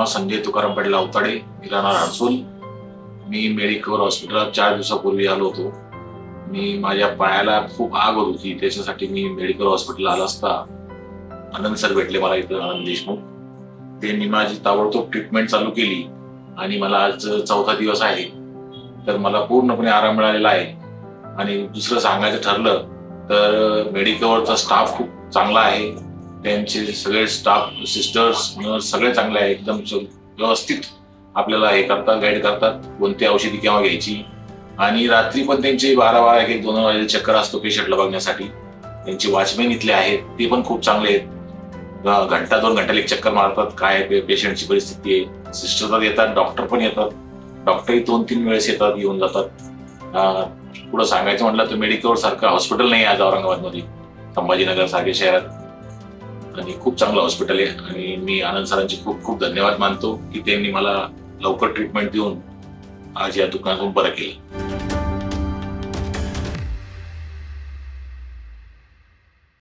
संजय तुकाराम पाटील अवताडे, मी राहणार हडसूल. मी मेडिकवर हॉस्पिटलात 4 दिवसापूर्वी आलो होतो. मी माझ्या पायाला खूप आग होत होती, त्याच्यासाठी मी मेडिकल हॉस्पिटल आला असता आनंद सर भेटले मला इथं, आनंद देशमुख. त्यांनी माझी ताबडतोब ट्रीटमेंट चालू केली आणि मला आज 4था दिवस आहे. तर मला पूर्णपणे आराम मिळालेला आहे. आणि दुसरं सांगायचं ठरलं तर मेडिकवरचा स्टाफ खूप चांगला आहे. त्यांचे सगळे स्टाफ, सिस्टर्स, नर्स सगळे चांगले आहे. एकदम व्यवस्थित आपल्याला हे करतात, गाईड करतात कोणती औषधी केव्हा घ्यायची. आणि रात्री पण त्यांचे 12-12, 1-2 वाजेला चक्कर असतो पेशंटला बघण्यासाठी. त्यांचे वॉचमॅन इथले आहेत, ते पण खूप चांगले आहेत. घंटा 2 घंट्याला एक चक्कर मारतात, काय पेशंटची परिस्थिती आहे. सिस्टर येतात, डॉक्टर पण येतात. डॉक्टरही 2-3 वेळेस येतात, येऊन जातात. पुढं सांगायचं म्हटलं तर मेडिकल सारखं हॉस्पिटल नाही आज औरंगाबादमध्ये, संभाजीनगर सारख्या शहरात. आणि खूप चांगलं हॉस्पिटल आहे. आणि मी आनंद सरांचे खूप खूप धन्यवाद मानतो की त्यांनी मला लवकर ट्रीटमेंट देऊन आज या दुकानातून बरं केलं.